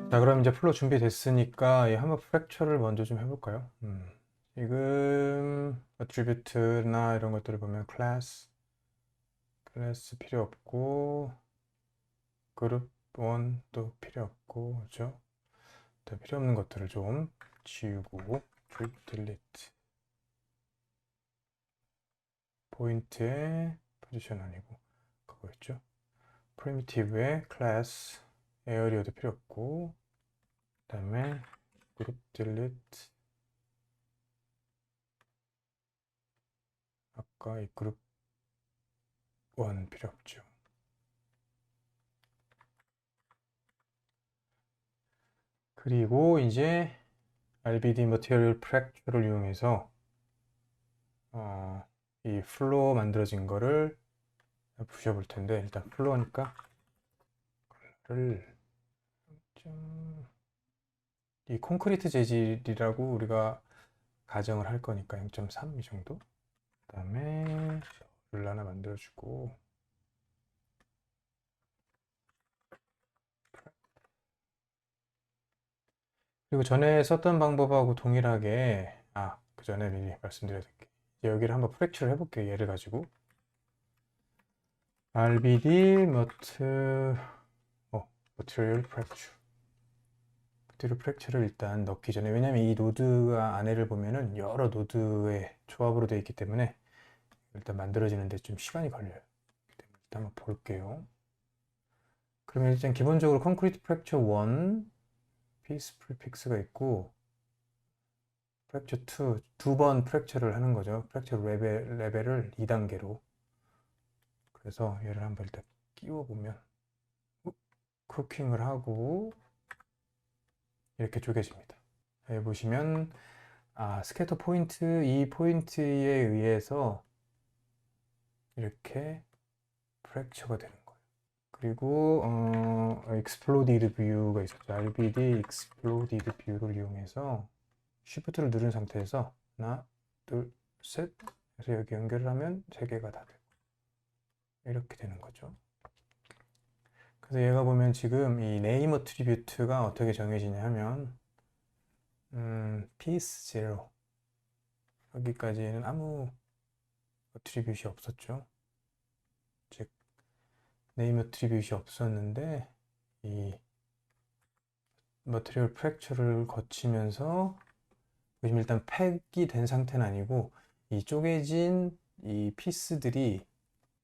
자, 그럼 이제 플로 준비됐으니까 이 한번 프랙처를 먼저 좀 해볼까요? 지금 attribute나 이런 것들을 보면 클래스 필요 없고 그룹 1도 필요 없고, 그렇죠? 더 필요 없는 것들을 좀 지우고 쭉 delete. 포인트의 포지션 아니고 그거였죠. primitive의 클래스 에어리어도 필요 없고, 그 다음에 그룹 delete. 아까 이 그룹 1 필요 없죠. 그리고 이제 RBD Material Fracture를 이용해서 이 플로어 만들어진 거를 부셔볼 텐데, 일단 플로어니까 이 콘크리트 재질이라고 우리가 가정을 할 거니까 0.3 이 정도. 그 다음에 를 하나 만들어주고, 그리고 전에 썼던 방법하고 동일하게, 그 전에 미리 말씀드려야 될 게, 여기를 한번 프랙처를 해볼게요. 얘를 가지고 RBD Material Fracture 프랙처를 일단 넣기 전에, 왜냐면 이 노드가 안에를 보면은 여러 노드의 조합으로 되어 있기 때문에 일단 만들어지는데 좀 시간이 걸려요. 일단 한번 볼게요. 그러면 일단 기본적으로 콘크리트 프랙처 1 피스 프리픽스가 있고, 프랙처 2 두 번 프랙처를 하는 거죠. 프랙처 레벨을 2단계로. 그래서 얘를 한번 일단 끼워 보면 쿠킹을 하고 이렇게 쪼개집니다. 여기 보시면 스캐터 포인트, 이 포인트에 의해서 이렇게 프랙처가 되는 거예요. 그리고 exploded view가 있었죠. RBD exploded view를 이용해서 Shift를 누른 상태에서 하나, 둘, 셋 해서 여기 연결을 하면 3개가 다 되고 이렇게 되는 거죠. 그래서 얘가 보면 지금 이 name attribute가 어떻게 정해지냐 하면 piece 0 여기까지는 아무 attribute이 없었죠. 즉 name attribute이 없었는데, 이 머티리얼 프랙처를 거치면서 보시면 일단 팩이 된 상태는 아니고 이 쪼개진 이 피스들이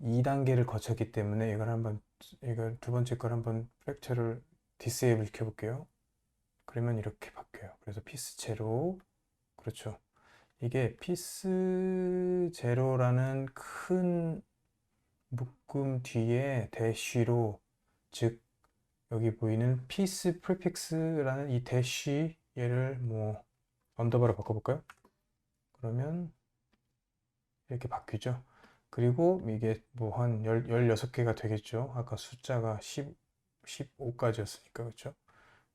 2단계를 거쳤기 때문에 이걸 두 번째 걸 한번 프랙처를 디세이블 시켜 볼게요. 그러면 이렇게 바뀌어요. 그래서 피스 제로, 그렇죠. 이게 피스 제로라는 큰 묶음 뒤에 대쉬로, 즉 여기 보이는 피스 프리픽스라는 이 대쉬, 얘를 뭐 언더바로 바꿔볼까요? 그러면 이렇게 바뀌죠. 그리고 이게 뭐 한 16개가 되겠죠. 아까 숫자가 15까지였으니까, 그렇죠?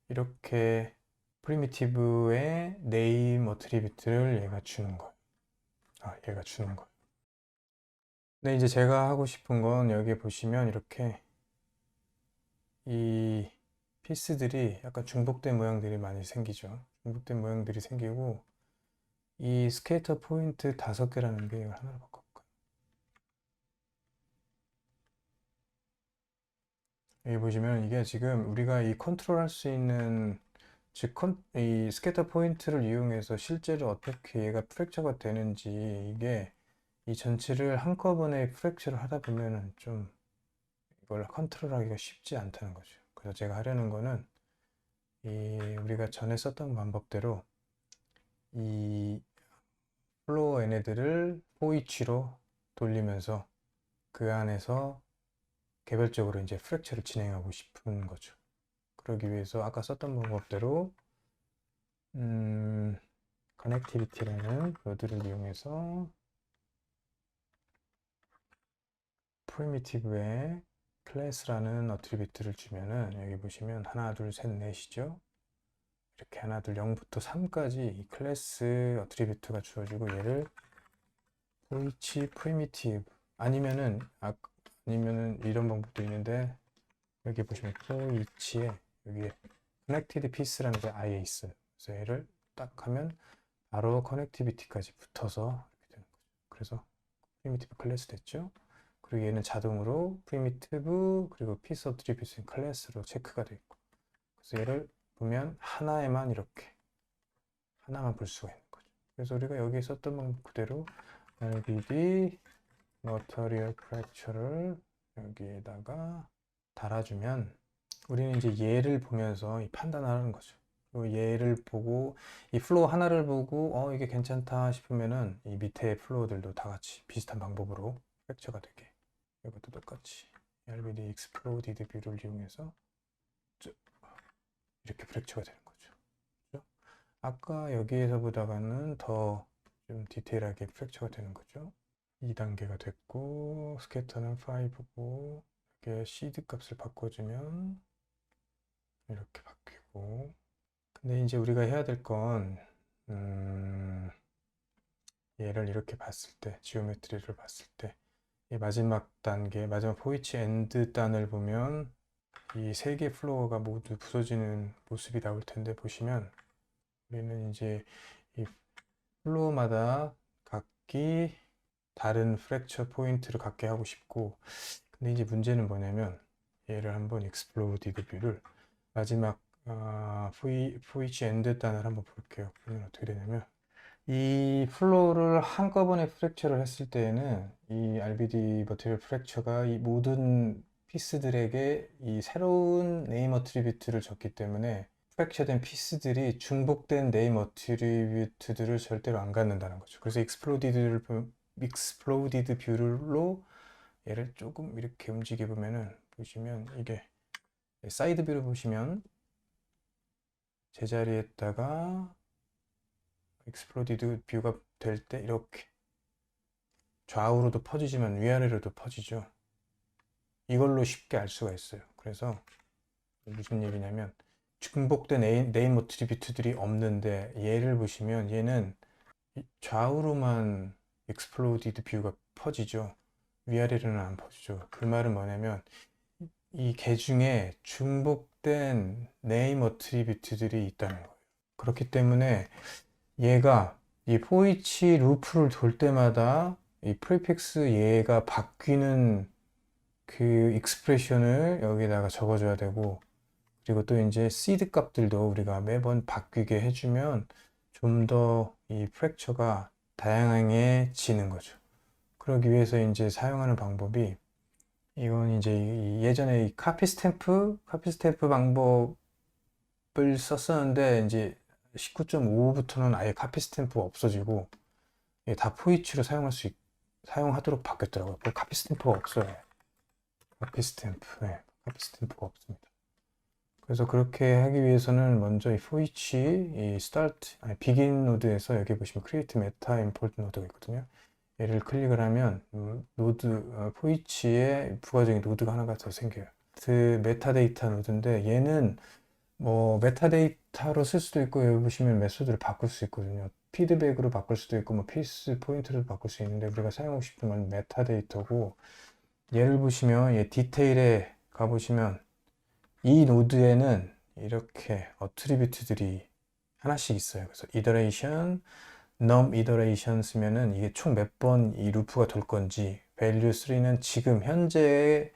이렇게 프리미티브의 네임 어트리뷰트를 얘가 주는 거예요. 얘가 주는 거예요. 근데 이제 제가 하고 싶은 건, 여기 보시면 이렇게 이 피스들이 약간 중복된 모양들이 많이 생기죠. 중복된 모양들이 생기고, 이 스케이터 포인트 5개라는 게 이걸 하나로 바꿔볼까요? 여기 보시면 이게 지금 우리가 이 컨트롤 할 수 있는, 즉 이 스캐터 포인트를 이용해서 실제로 어떻게 얘가 프랙처가 되는지, 이게 이 전체를 한꺼번에 프랙처를 하다 보면은 좀 이걸 컨트롤하기가 쉽지 않다는 거죠. 그래서 제가 하려는 거는 이 우리가 전에 썼던 방법대로 이 플로어 얘네들을 포이치로 돌리면서 그 안에서 개별적으로 이제 프랙처를 진행하고 싶은 거죠. 그러기 위해서 아까 썼던 방법대로 커넥티비티라는 노드를 이용해서 프리미티브에 클래스라는 어트리뷰트를 주면은, 여기 보시면 하나, 둘, 셋, 넷이죠. 이렇게 하나, 둘, 0부터 3까지 이 클래스 어트리뷰트가 주어지고, 얘를 포이치 프리미티브 아니면은 이런 방법도 있는데, 여기 보시면 포이치에 여기에 커넥티드 피스라는 게 아예 있어요. 그래서 얘를 딱 하면 바로 커넥티비티까지 붙어서 이렇게 되는 거죠. 그래서 프리미티브 클래스 됐죠. 그리고 얘는 자동으로 프리미티브 그리고 피스 어트리뷰션 클래스로 체크가 되어 있고, 그래서 얘를 보면 하나에만 이렇게 하나만 볼 수가 있는 거죠. 그래서 우리가 여기 썼던 방법 그대로 RBD Material Fracture를 여기에다가 달아주면 우리는 이제 얘를 보면서 판단하는 거죠. 그리고 얘를 보고 이 플로우 하나를 보고 이게 괜찮다 싶으면은 이 밑에 플로우들도 다 같이 비슷한 방법으로 프랙처가 되게, 이것도 똑같이 RBD Exploded 뷰를 이용해서 이렇게 프랙처가 되는 거죠. 그렇죠? 아까 여기에서 보다가는 더 좀 디테일하게 프랙처가 되는 거죠. 2단계가 됐고, 스캐터는 5고, 이렇게 시드 값을 바꿔주면 이렇게 바뀌고. 근데 이제 우리가 해야 될 건, 얘를 이렇게 봤을 때, 지오메트리를 봤을 때, 이 마지막 단계, 마지막 포이치 엔드 단을 보면 이 세 개 플로어가 모두 부서지는 모습이 나올 텐데, 보시면 우리는 이제 이 플로어마다 각기 다른 프랙처 포인트를 갖게 하고 싶고, 근데 이제 문제는 뭐냐면 얘를 한번 익스플로디드 뷰를 마지막 포이치 엔드 단을 한번 볼게요. 그러면 어떻게 되냐면 이 플로우를 한꺼번에 프랙처를 했을 때에는 이 RBD 머티리얼 프랙처가 이 모든 피스들에게 이 새로운 네임 어트리뷰트를 줬기 때문에 프랙처된 피스들이 중복된 네임 어트리뷰트들을 절대로 안 갖는다는 거죠. 그래서 익스플로디드 뷰로 얘를 조금 이렇게 움직여 보면은, 보시면 이게 사이드 뷰를 보시면 제자리에다가 익스플로디드 뷰가 될 때 이렇게 좌우로도 퍼지지만 위아래로도 퍼지죠. 이걸로 쉽게 알 수가 있어요. 그래서 무슨 얘기냐면 중복된 네임 어트리뷰트들이 없는데, 얘를 보시면 얘는 좌우로만 익스플로디드 뷰가 퍼지죠. 위아래로는 안 퍼지죠. 그 말은 뭐냐면 이 개 중에 중복된 네임 어트리뷰트들이 있다는 거예요. 그렇기 때문에 얘가 이 포이치 루프를 돌 때마다 이 프리픽스 얘가 바뀌는 그 익스프레션을 여기다가 적어줘야 되고, 그리고 또 이제 시드 값들도 우리가 매번 바뀌게 해주면 좀 더 이 프랙처가 다양해지는 거죠. 그러기 위해서 이제 사용하는 방법이, 이건 이제 예전에 이 카피 스탬프 방법을 썼었는데 이제 19.5부터는 아예 카피 스탬프가 없어지고 다 포이치로 사용하도록 바뀌었더라고요. 카피 스탬프가 없어요. 카피 스탬프, 네, 카피 스탬프가 없습니다. 그래서 그렇게 하기 위해서는 먼저 이 포이치, 이 비긴 노드에서 여기 보시면 크리에이트 메타 임포트 노드가 있거든요. 얘를 클릭을 하면 포이치에 부가적인 노드가 하나가 더 생겨요. 그 메타데이터 노드인데 얘는 뭐 메타데이터로 쓸 수도 있고, 여기 보시면 메소드를 바꿀 수 있거든요. 피드백으로 바꿀 수도 있고 뭐 피스 포인트로 바꿀 수 있는데, 우리가 사용하고 싶은 건 메타데이터고, 얘를 보시면 얘 디테일에 가보시면 이 노드에는 이렇게 어트리뷰트들이 하나씩 있어요. 그래서 이더레이션, num 이더레이션 쓰면은 이게 총 몇 번 이 루프가 돌 건지, value 3는 지금 현재의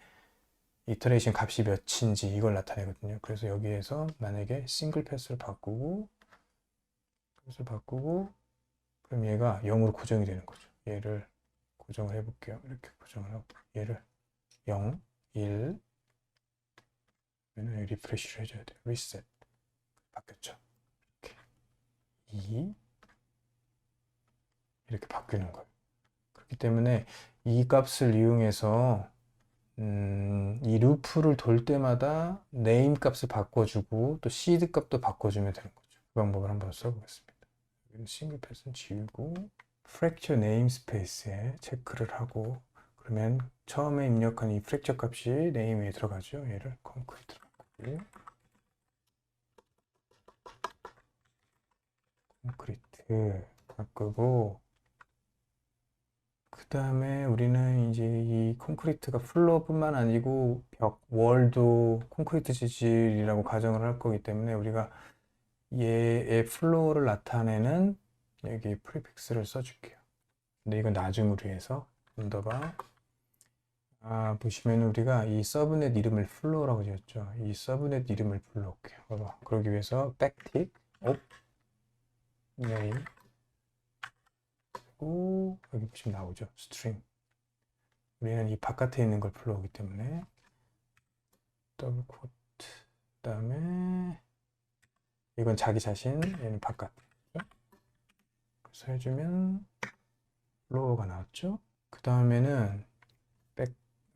이터레이션 값이 몇인지 이걸 나타내거든요. 그래서 여기에서 만약에 싱글 패스를 바꾸고 그럼 얘가 0으로 고정이 되는 거죠. 얘를 고정을 해볼게요. 이렇게 고정을 하고 얘를 0, 1 그러면 리프레시를 해줘야 돼요. 리셋 바뀌었죠. 이렇게 2 이렇게 바뀌는 거예요. 그렇기 때문에 이 값을 이용해서 이 루프를 돌 때마다 네임 값을 바꿔주고 또 시드 값도 바꿔주면 되는 거죠. 그 방법을 한번 써보겠습니다. 싱글 패스는 지우고 프랙처 네임스페이스에 체크를 하고, 그러면 처음에 입력한 이 프랙처 값이 네임에 들어가죠. 얘를 콘크리트로 바꾸고, 콘크리트 바꾸고, 그 다음에 우리는 이제 이 콘크리트가 플로어뿐만 아니고 벽, 월도 콘크리트 재질이라고 가정을 할 거기 때문에 우리가 얘의 플로어를 나타내는 여기 프리픽스를 써줄게요. 근데 이건 나중으로 해서 언더바 보시면 우리가 이 서브넷 이름을 플로어라고 지었죠. 이 서브넷 이름을 불러올게요. 봐봐. 그러기 위해서 백틱 네임 오 여기 보시면 나오죠. 스트링. 우리는 이 바깥에 있는 걸 불러오기 때문에 더블 코트 그 다음에 이건 자기 자신 얘는 바깥. 그래서 해주면 플로어가 나왔죠. 그 다음에는 백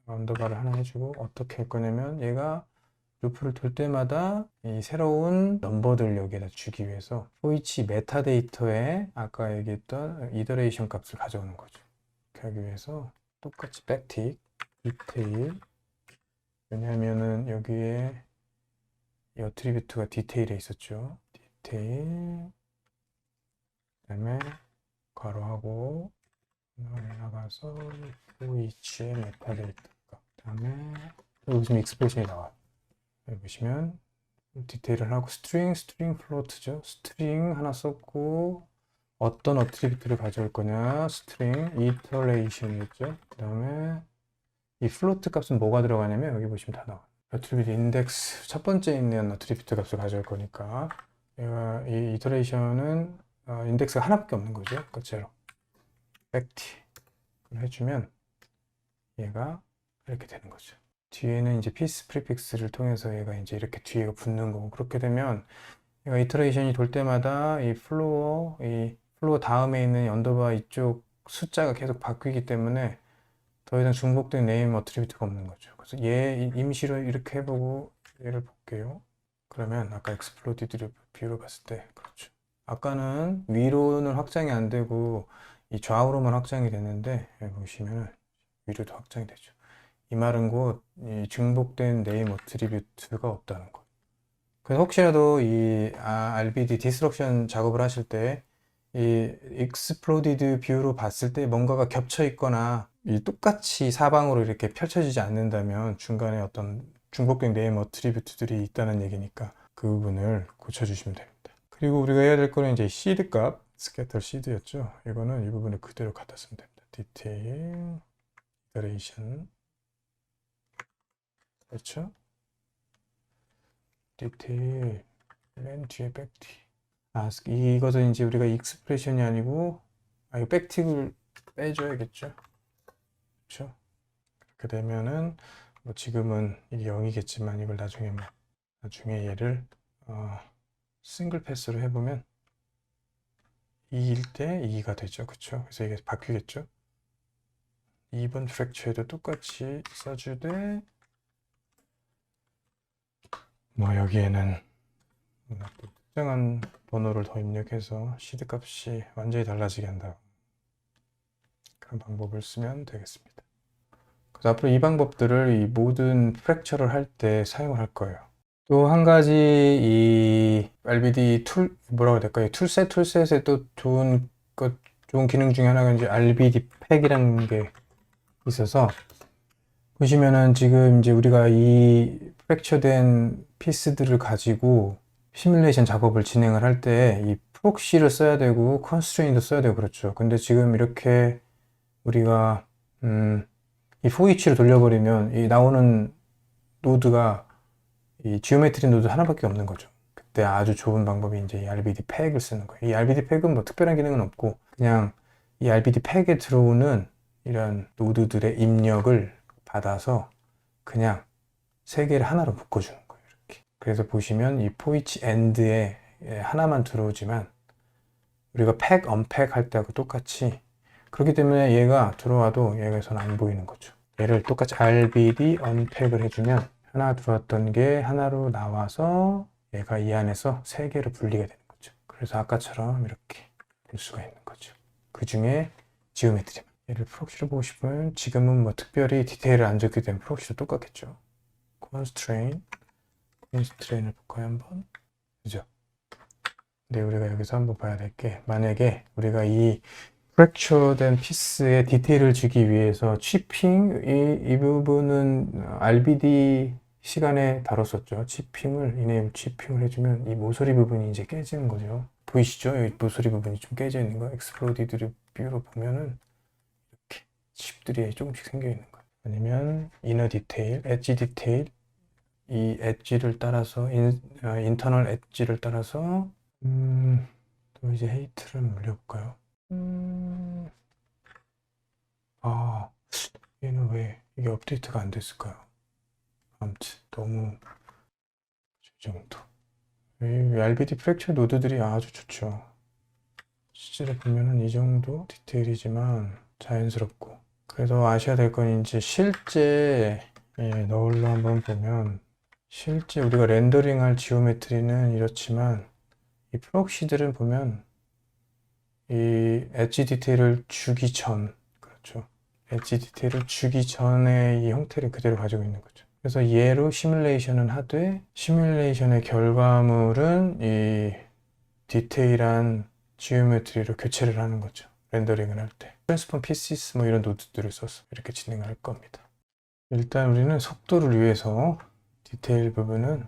언더바를 하나 해주고 어떻게 할 거냐면 얘가 루프를 돌 때마다 이 새로운 넘버들 여기에다 주기 위해서 포이치 메타데이터에 아까 얘기했던 이더레이션 값을 가져오는 거죠. 그렇게 하기 위해서 똑같이 백틱 디테일 왜냐하면은 여기에 이 어트리뷰트가 디테일에 있었죠. 디테일 그다음에 괄호하고 나가서 포이치의 메타데이터 그다음에 여기 지금 익스프레션이 나와요. 여기 보시면 디테일을 하고 스트링 플로트죠. 스트링 하나 썼고 어떤 어트리뷰트를 가져올 거냐 스트링 이터레이션이었죠. 그 다음에 이 플로트 값은 뭐가 들어가냐면 여기 보시면 다 나와요. 어트리뷰트 인덱스 첫 번째 있는 어트리뷰트 값을 가져올 거니까 얘가 이 이터레이션은 인덱스가 하나밖에 없는 거죠. 그러니까 제로 백티를 해주면 얘가 이렇게 되는 거죠. 뒤에는 이제 피스 프리픽스를 통해서 얘가 이제 이렇게 뒤에가 붙는 거고 그렇게 되면 얘가 이터레이션이 돌 때마다 이 플로어 다음에 있는 언더바 이쪽 숫자가 계속 바뀌기 때문에 더 이상 중복된 네임 어트리뷰트가 없는 거죠. 그래서 얘 임시로 이렇게 해보고 얘를 볼게요. 그러면 아까 익스플로디드 뷰로 봤을 때 그렇죠. 아까는 위로는 확장이 안 되고 이 좌우로만 확장이 됐는데 여기 보시면은 위로도 확장이 되죠. 이 말은 곧 이 중복된 네임 어트리뷰트가 없다는 거. 그래서 혹시라도 이 RBD 디스럭션 작업을 하실 때 이 익스플로디드 뷰로 봤을 때 뭔가가 겹쳐 있거나 이 똑같이 사방으로 이렇게 펼쳐지지 않는다면 중간에 어떤 중복된 네임 어트리뷰트들이 있다는 얘기니까 그 부분을 고쳐주시면 됩니다. 그리고 우리가 해야 될 거는 이제 시드 값, 스캐터 시드였죠. 이거는 이 부분을 그대로 갖다 쓰면 됩니다. 디테일, 이터레이션 그렇죠? 디테일, 맨 뒤에 백티. 이것은 이제 우리가 익스프레션이 아니고, 이거 백틱을 빼줘야겠죠? 그렇죠? 그렇게 되면은, 뭐 지금은 이게 0이겠지만, 이걸 나중에 얘를, 싱글 패스로 해보면, 2일 때 2가 되죠. 그쵸? 그래서 이게 바뀌겠죠? 2번 프랙처에도 똑같이 써주되, 뭐 여기에는 특정한 번호를 더 입력해서 시드 값이 완전히 달라지게 한다. 그런 방법을 쓰면 되겠습니다. 그래서 앞으로 이 방법들을 이 모든 프랙처를 할 때 사용을 할 거예요. 또 한 가지 이 RBD 툴 뭐라고 해야 될까요? 툴셋에 또 좋은 기능 중에 하나가 이제 RBD 팩이라는 게 있어서 보시면은 지금 이제 우리가 이 프랙처된 피스들을 가지고 시뮬레이션 작업을 진행을 할 때 이 프록시를 써야 되고 컨스트레인도 써야 되고 그렇죠. 근데 지금 이렇게 우리가 이 포이치를 돌려버리면 이 나오는 노드가 이 지오메트리 노드 하나밖에 없는 거죠. 그때 아주 좋은 방법이 이제 이 RBD 팩을 쓰는 거예요. 이 RBD 팩은 뭐 특별한 기능은 없고 그냥 이 RBD 팩에 들어오는 이런 노드들의 입력을 받아서 그냥 세 개를 하나로 묶어주는 거예요. 이렇게. 그래서 보시면 이 포이치 엔드에 하나만 들어오지만 우리가 팩, 언팩 할 때하고 똑같이 그렇기 때문에 얘가 들어와도 얘에서는 안 보이는 거죠. 얘를 똑같이 RBD 언팩을 해주면 하나 들어왔던 게 하나로 나와서 얘가 이 안에서 세 개로 분리가 되는 거죠. 그래서 아까처럼 이렇게 볼 수가 있는 거죠. 그 중에 지오메트리만. 얘를 프록시로 보고 싶으면 지금은 뭐 특별히 디테일을 안 줬기 때문에 프록시도 똑같겠죠. constraint을 볼까요 한번? 그죠? 근데 우리가 여기서 한번 봐야 될 게 만약에 우리가 이 프랙처된 피스에 디테일을 주기 위해서 치핑, 이 부분은 RBD 시간에 다뤘었죠. 치핑을, 이네이블 치핑을 해주면 이 모서리 부분이 이제 깨지는 거죠. 보이시죠? 여기 모서리 부분이 좀 깨져 있는 거. 엑스플로디드 뷰로 보면은 이렇게 칩들이 조금씩 생겨 있는 거예요. 아니면 이너 디테일, 엣지 디테일, 이 엣지를 따라서 인터널 엣지를 따라서 또 이제 헤이트를 물려볼까요? 아, 얘는 왜 이게 업데이트가 안 됐을까요? 아무튼 너무 이 정도. 이 RBD 프랙처 노드들이 아주 좋죠. 실제로 보면은 이 정도 디테일이지만 자연스럽고. 그래서 아셔야 될 건 이제 실제 너울로 한번 보면 실제 우리가 렌더링할 지오메트리는 이렇지만 이 프록시들은 보면 이 엣지 디테일을 주기 전, 그렇죠. 엣지 디테일을 주기 전에 이 형태를 그대로 가지고 있는 거죠. 그래서 얘로 시뮬레이션은 하되 시뮬레이션의 결과물은 이 디테일한 지오메트리로 교체를 하는 거죠. 렌더링을 할 때. 트랜스폼 피시스 뭐 이런 노드들을 써서 이렇게 진행을 할 겁니다. 일단 우리는 속도를 위해서 디테일 부분은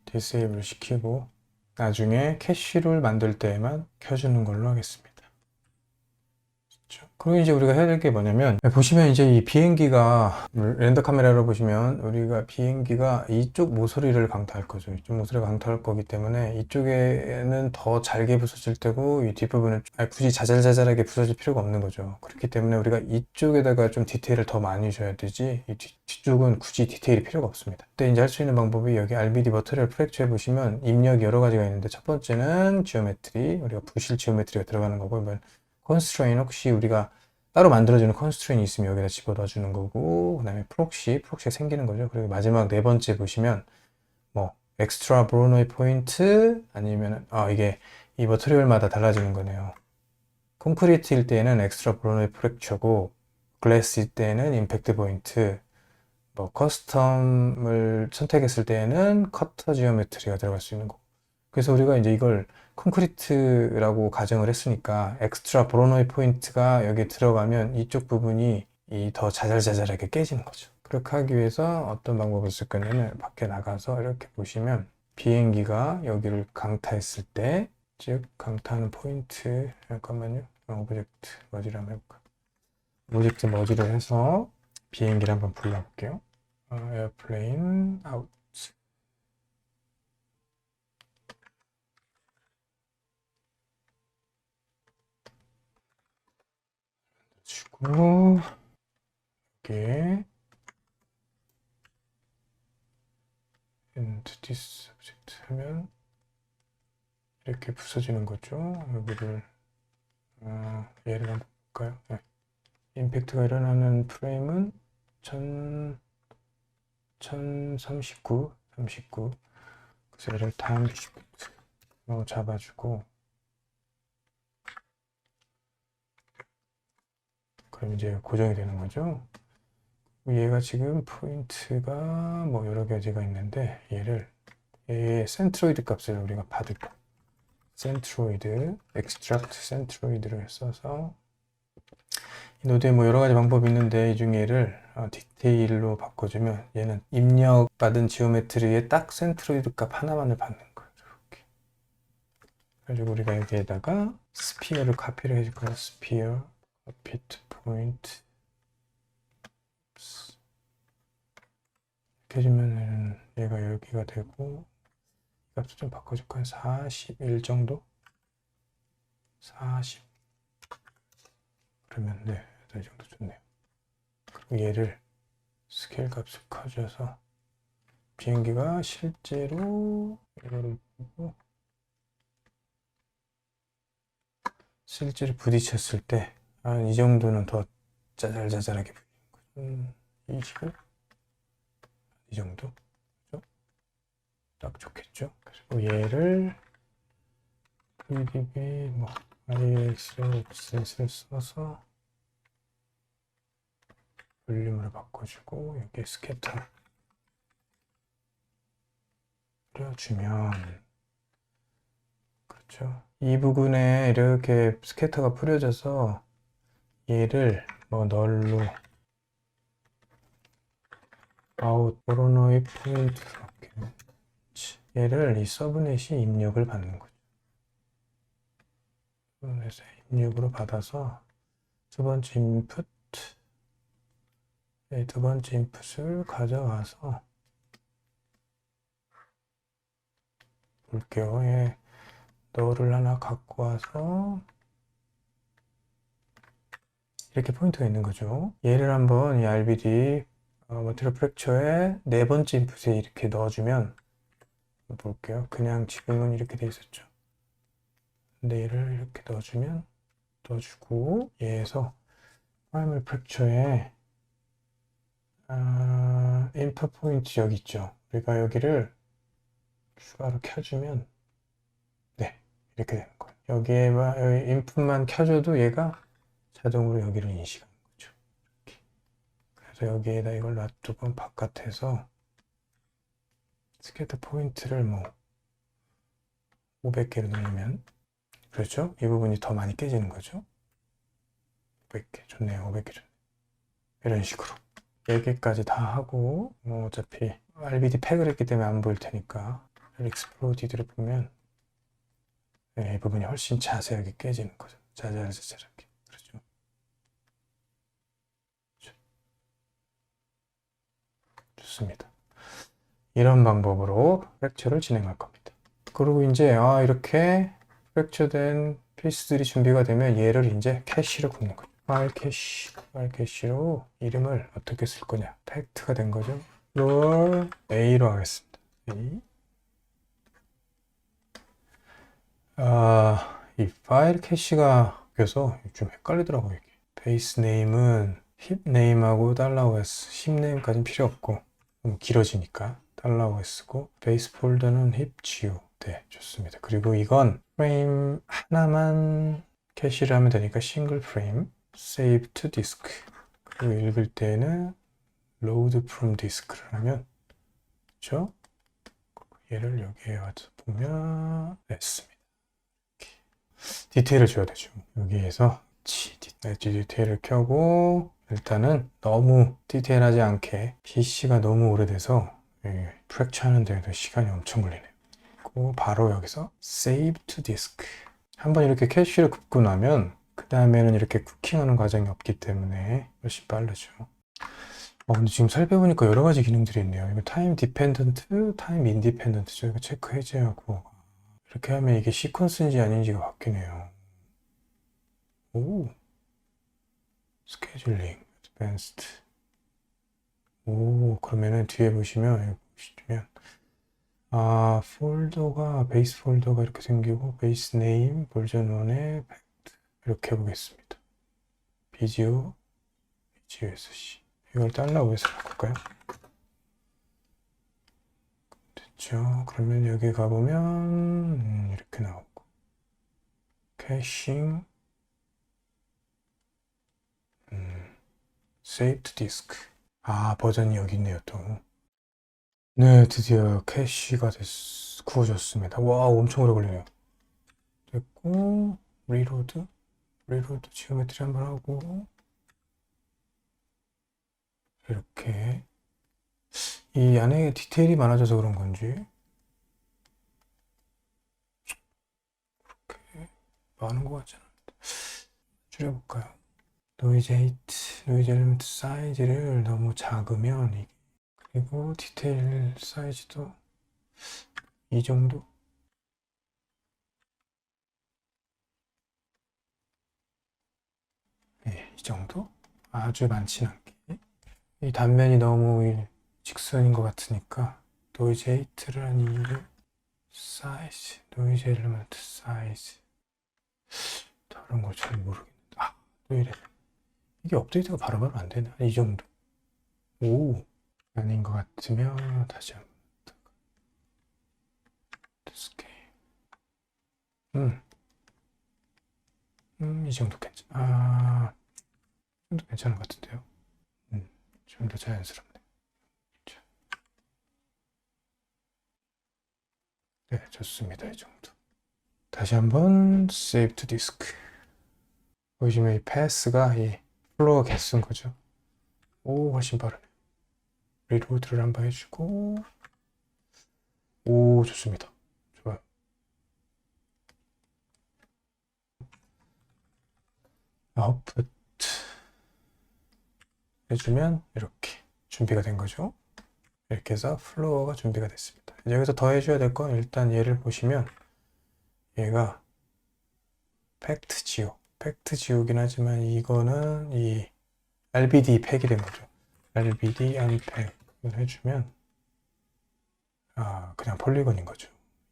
디세이블 시키고 나중에 캐시를 만들 때에만 켜주는 걸로 하겠습니다. 그리고 이제 우리가 해야 될 게 뭐냐면 보시면 이제 이 비행기가 렌더 카메라로 보시면 우리가 비행기가 이쪽 모서리를 강타할 거죠. 이쪽 모서리를 강타할 거기 때문에 이쪽에는 더 잘게 부서질 때고 이 뒷부분은 굳이 자잘자잘하게 부서질 필요가 없는 거죠. 그렇기 때문에 우리가 이쪽에다가 좀 디테일을 더 많이 줘야 되지 이 뒤쪽은 굳이 디테일이 필요가 없습니다. 그때 이제 할 수 있는 방법이 여기 RBD 머터리얼 프랙처에 보시면 입력이 여러 가지가 있는데 첫 번째는 지오메트리, 우리가 부실 지오메트리가 들어가는 거고 컨스트레인 혹시 우리가 따로 만들어주는 컨스트레인이 있으면 여기다 집어넣어 주는 거고 그 다음에 프록시가 생기는 거죠. 그리고 마지막 네 번째 보시면 뭐 엑스트라 브로노이 포인트 아니면 이게 이 머터리얼마다 달라지는 거네요. 콘크리트일 때는 엑스트라 브로노이 프랙처고 글래스일 때는 임팩트 포인트, 뭐 커스텀을 선택했을 때는 커터 지오메트리가 들어갈 수 있는 거고. 그래서 우리가 이제 이걸 콘크리트라고 가정을 했으니까 엑스트라 브로노이 포인트가 여기에 들어가면 이쪽 부분이 더 자잘자잘하게 깨지는 거죠. 그렇게 하기 위해서 어떤 방법을 쓸 거냐면 밖에 나가서 이렇게 보시면 비행기가 여기를 강타했을 때, 즉 강타하는 포인트, 잠깐만요. 오브젝트 머지를 한번 해볼까. 오브젝트 머지를 해서 비행기를 한번 불러볼게요. 에어플레인 아웃 주고 여기에 and this object 하면 이렇게 부서지는 거죠. 여기를 얘를 한번 볼까요? 네. 임팩트가 일어나는 프레임은 1039 그래서 얘를 타임 시프트로 잡아주고 그럼 이제 고정이 되는 거죠. 얘가 지금 포인트가 뭐 여러 가지가 있는데 얘의 센트로이드 값을 우리가 받을 거. 센트로이드, extract 센트로이드를 써서 이 노드에 뭐 여러 가지 방법이 있는데 이 중에 얘를 디테일로 바꿔주면 얘는 입력받은 지오메트리에 딱 센트로이드 값 하나만을 받는 거예요. 이렇게. 그래가지고 우리가 여기에다가 스피어를 카피를 해줄 거예요. 스피어, copy to point. 이렇게 해주면은 얘가 여기가 되고 값을 좀 바꿔줄까요? 41 정도? 40 그러면 네, 이 정도 좋네요. 그리고 얘를 스케일 값을 커져서 비행기가 실제로 이거를 보고 실제로 부딪혔을 때 이 정도는 더 짜잘짜잘하게 부딪는 거죠. 20을 이 정도 그렇죠? 딱 좋겠죠. 그리고 얘를 PDB 뭐 IX를 써서 볼륨을 바꿔주고 여기 스캐터 뿌려주면 그렇죠? 이 부분에 이렇게 스캐터가 뿌려져서 얘를 뭐 널로 아웃 포로노이 포인트 이렇게 얘를 이 서브넷이 입력을 받는 거죠. 서브넷에 입력으로 받아서 두 번째 인풋, 두 번째 인풋을 가져와서 볼게요. 예, 너를 하나 갖고 와서 이렇게 포인트가 있는 거죠. 얘를 한번 이 RBD 머티리얼 프랙처의 네 번째 인풋에 이렇게 넣어주면 볼게요. 그냥 지금은 이렇게 돼 있었죠. 근데 얘를 이렇게 넣어주고 얘에서 프라이머리 프랙처에 인풋 포인트 여기 있죠. 우리가 여기를 추가로 켜주면 네, 이렇게 되는 거예요. 여기 인풋만 켜줘도 얘가 자동으로 여기를 인식하는 거죠. 이렇게. 그래서 여기에다 이걸 놔두고 바깥에서 스캐터 포인트를 뭐 500개를 누르면 그렇죠? 이 부분이 더 많이 깨지는 거죠. 500개 좋네요. 500개 좋네요. 이런 식으로 4개까지 다 하고 어차피 RBD 팩을 했기 때문에 안 보일 테니까 익스플로디드를 보면 이 부분이 훨씬 자세하게 깨지는 거죠. 자잘하게. 그렇죠. 좋습니다. 이런 방법으로 프랙처를 진행할 겁니다. 그리고 이제 이렇게 프랙처된 피스들이 준비가 되면 얘를 이제 캐시로 굽는 거죠. 파일 캐시로 이름을 어떻게 쓸 거냐. 팩트가 된 거죠. 롤 A로 하겠습니다. A. 이 파일 캐시가 그래서 좀 헷갈리더라고요. 이게. 베이스 네임은 힙 네임하고 $OS, 힙 네임까지는 필요 없고 너무 길어지니까 $OS고 베이스 폴더는 힙 geo. 네, 좋습니다. 그리고 이건 프레임 하나만 캐시를 하면 되니까 싱글 프레임 save to disk. 그리고 읽을 때는 load from disk를 하면 그렇죠? 얘를 여기에 와서 보면 됐습니다. 이렇게. 디테일을 줘야 되죠. 여기에서 엣지 디테일을 켜고 일단은 너무 디테일하지 않게 PC가 너무 오래돼서 프랙처 하는 데에도 시간이 엄청 걸리네요. 그리고 바로 여기서 Save to Disk. 한번 이렇게 캐시를 굽고 나면 그 다음에는 이렇게 쿠킹하는 과정이 없기 때문에 훨씬 빠르죠. 근데 지금 살펴보니까 여러 가지 기능들이 있네요. 이거 타임 디펜던트, 타임 인디펜던트죠. 이거 체크 해제하고 이렇게 하면 이게 시퀀스인지 아닌지가 바뀌네요. 오, 스케줄링, 어드밴스드. 오, 그러면은 뒤에 보시면 폴더가 베이스 폴더가 이렇게 생기고 베이스 네임 버전 1에 팩트 이렇게 해보겠습니다. 비디오 BGSC 이걸 $OS로 바꿀까요? 됐죠. 그러면 여기 가보면 이렇게 나오고 캐싱 Save to Disk. 버전이 여기 있네요 또. 네, 드디어 캐시가 구워졌습니다. 와, 엄청 오래 걸리네요. 됐고 리로드 지오메트리 한번 하고 이렇게 이 안에 디테일이 많아져서 그런 건지 그렇게 많은 것 같지 않은데 줄여볼까요? 노이즈 엘리먼트 사이즈를 너무 작으면 이게 그리고 디테일 사이즈도 이 정도 네, 이 정도 아주 많진 않게 이 단면이 너무 직선인 것 같으니까 노이즈 에이트를 한 이유를 사이즈 노이즈 엘리먼트 사이즈 다른 걸 잘 모르겠는데 또 이래 이게 업데이트가 바로바로 안 되네 이 정도 오 아닌 것 같으면 다시 한번 스케일 이 정도 이 정도 괜찮은 것 같은데요 좀 더 자연스럽네 네 좋습니다 이 정도 다시 한번 save to disk. 보시면 이 패스가 이 플로어 개수인 거죠. 오, 훨씬 빠르네. 리로드를 한번 해주고, 오, 좋습니다. 좋아요. 아웃풋 해주면 이렇게 준비가 된 거죠. 이렇게 해서 플로어가 준비가 됐습니다. 이제 여기서 더 해줘야 될 건 일단 얘를 보시면 얘가 팩트 지우긴 하지만 이거는 이 RBD 팩이 된 거죠. RBD unpack을 해주면 그냥 폴리건인 거죠.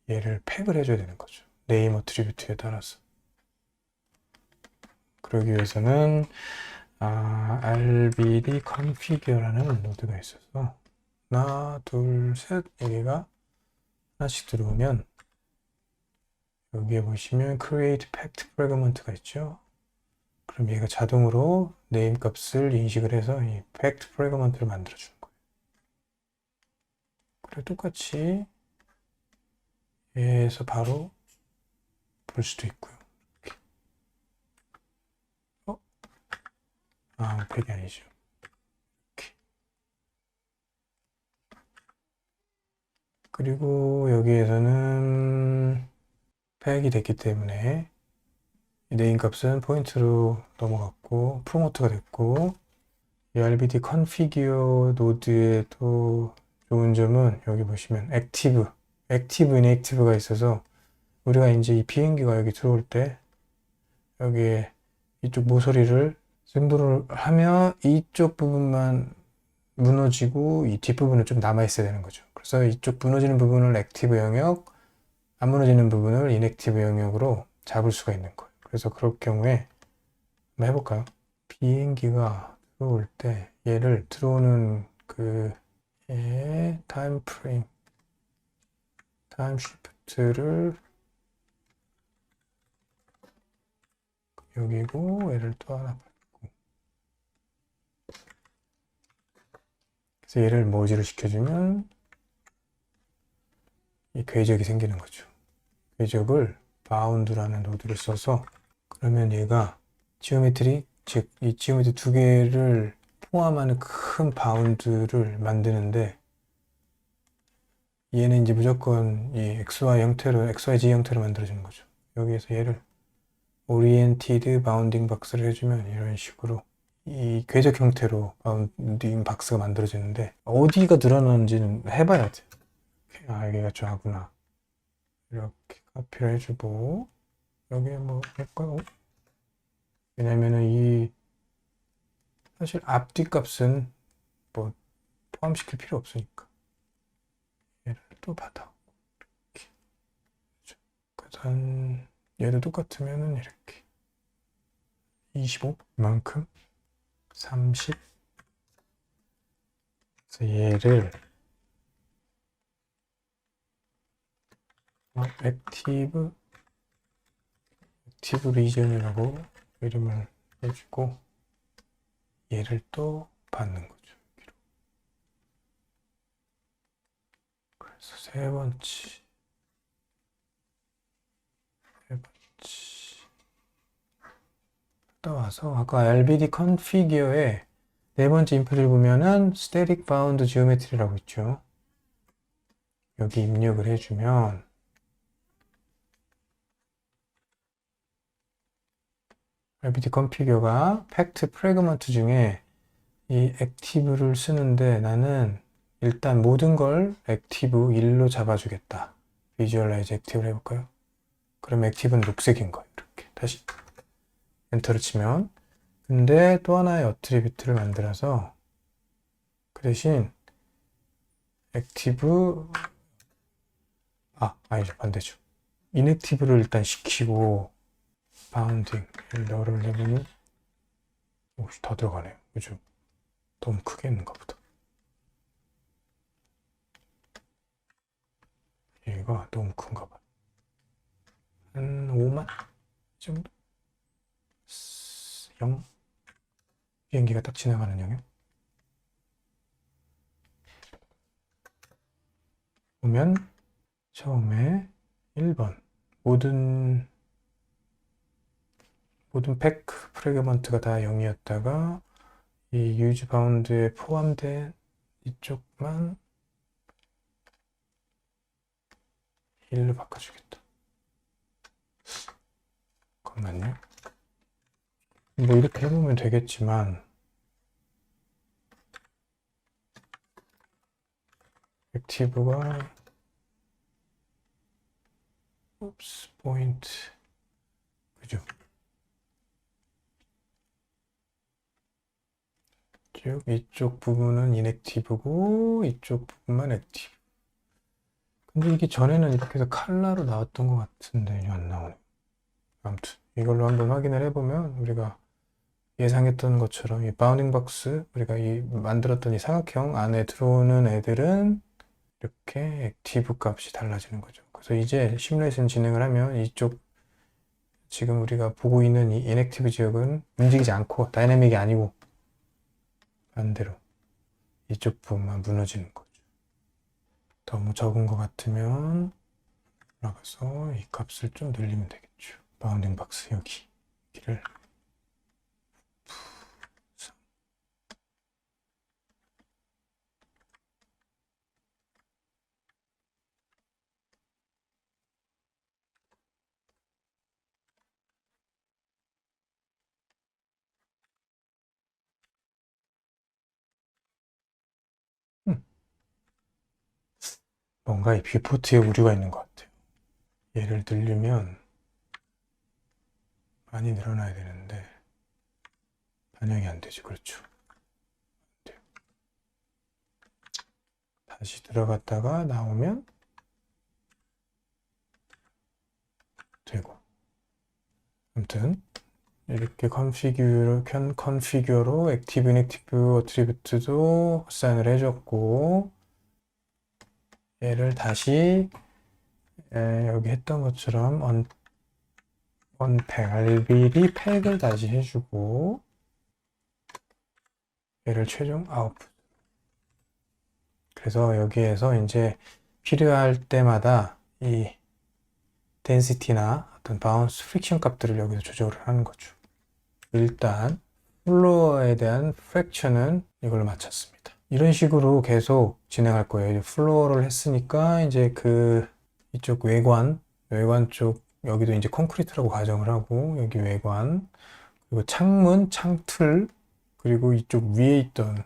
얘를 팩을 해줘야 되는 거죠. 네임 어트리뷰트에 따라서. 그러기 위해서는 RBD configure라는 노드가 있어서 하나, 둘, 셋 여기가 하나씩 들어오면 여기에 보시면 create packed fragment가 있죠. 그럼 얘가 자동으로 네임 값을 인식을 해서 이 packed fragment를 만들어 주는 거예요. 그리고 똑같이 얘에서 바로 볼 수도 있고요. 팩이 아니죠. 이렇게. 그리고 여기에서는 팩이 됐기 때문에 네임 값은 포인트로 넘어갔고 프로모트가 됐고 이 RBD configure 노드의 또 좋은 점은 여기 보시면 액티브, 인액티브가 있어서 우리가 이제 이 비행기가 여기 들어올 때 여기에 이쪽 모서리를 승부를 하면 이쪽 부분만 무너지고 이 뒷부분은 좀 남아 있어야 되는 거죠. 그래서 이쪽 무너지는 부분을 액티브 영역, 안 무너지는 부분을 인액티브 영역으로 잡을 수가 있는 거예요. 그래서 그럴 경우에 한번 해볼까요? 비행기가 들어올 때 얘를 들어오는 타임 프레임, 타임 시프트를 여기고 얘를 또 하나 받고 그래서 얘를 머지를 시켜주면 이 궤적이 생기는 거죠. 궤적을 바운드라는 노드를 써서 그러면 얘가 지오메트리, 즉 이 지오메트리 두 개를 포함하는 큰 바운드를 만드는데 얘는 이제 무조건 이 XYZ 형태로 만들어지는 거죠. 여기에서 얘를 오리엔티드 바운딩 박스를 해주면 이런 식으로 이 궤적 형태로 바운딩 박스가 만들어지는데 어디가 늘어나는지는 해봐야 돼. 여기가 좋아하구나. 이렇게 카피를 해주고 여기에 뭐 할까요? 왜냐면은 이 사실 앞뒤 값은 뭐 포함시킬 필요 없으니까 얘를 또 받아 이렇게. 그다음 얘도 똑같으면은 이렇게 25만큼 30 그래서 얘를 액티브 리전이라고 이름을 해주고 얘를 또 받는 거죠. 여기로. 그래서 세 번째 따와서 아까 RBD configure에 네 번째 인풋을 보면은 static bound geometry라고 있죠. 여기 입력을 해주면 RBD configure가 packed fragment 중에 이 액티브를 쓰는데 나는 일단 모든 걸 액티브 1로 잡아주겠다. 비주얼라이즈 액티브를 해볼까요? 그럼 액티브는 녹색인 거예요. 이렇게 다시 엔터를 치면 근데 또 하나의 어트리뷰트를 만들어서 그 대신 액티브 아니죠 반대죠. 인액티브를 일단 시키고 바운딩 열을 내보면 더 들어가네요. 그죠? 너무 크게 했는가 보다. 얘가 너무 큰가 봐. 한 5만 정도? 0? 비행기가 딱 지나가는 영역? 보면 처음에 1번 모든 팩 프래그먼트가 다 0이었다가 이 유즈 바운드에 포함된 이쪽만 1로 바꿔주겠다. 잠깐만요. 뭐 이렇게 해보면 되겠지만 액티브가 포인트 그죠? 쭉 이쪽 부분은 인액티브고 이쪽 부분만 액티브. 근데 이게 전에는 이렇게 해서 칼라로 나왔던 것 같은데 이거 안 나오네. 아무튼 이걸로 한번 확인을 해보면 우리가 예상했던 것처럼 이 바운딩 박스 우리가 이 만들었던 이 사각형 안에 들어오는 애들은 이렇게 액티브 값이 달라지는 거죠. 그래서 이제 시뮬레이션 진행을 하면 이쪽 지금 우리가 보고 있는 이 인액티브 지역은 움직이지 않고 다이내믹이 아니고 반대로 이쪽 부분만 무너지는 거죠. 너무 적은 것 같으면 올라가서 이 값을 좀 늘리면 되겠죠. 바운딩 박스 여기를 뭔가 이 뷰포트에 오류가 있는 것 같아요. 얘를 늘리면 많이 늘어나야 되는데 반영이 안 되지. 그렇죠. 다시 들어갔다가 나오면 되고. 아무튼 이렇게 컨피규어로 액티브 인액티브 어트리뷰트도 사인을 해줬고 얘를 다시 여기 했던 것처럼 언팩 알비리 팩을 다시 해주고 얘를 최종 아웃풋. 그래서 여기에서 이제 필요할 때마다 이 덴시티나 어떤 바운스 프릭션 값들을 여기서 조절을 하는 거죠. 일단 플로어에 대한 프랙션은 이걸로 마쳤습니다. 이런 식으로 계속 진행할 거예요. 플로어를 했으니까 이제 이쪽 외관 쪽 여기도 이제 콘크리트라고 가정을 하고 여기 외관 그리고 창문, 창틀 그리고 이쪽 위에 있던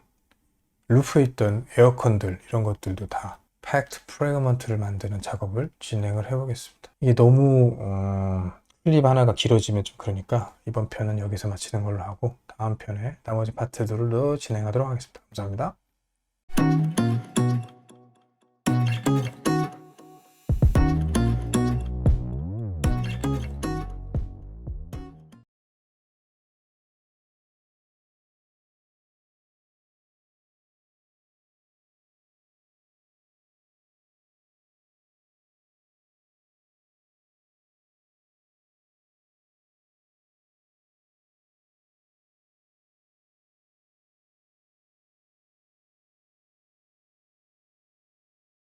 루프에 있던 에어컨들 이런 것들도 다 팩트 프래그먼트를 만드는 작업을 진행을 해보겠습니다. 이게 너무 클립 하나가 길어지면 좀 그러니까 이번 편은 여기서 마치는 걸로 하고 다음 편에 나머지 파트들로 진행하도록 하겠습니다. 감사합니다.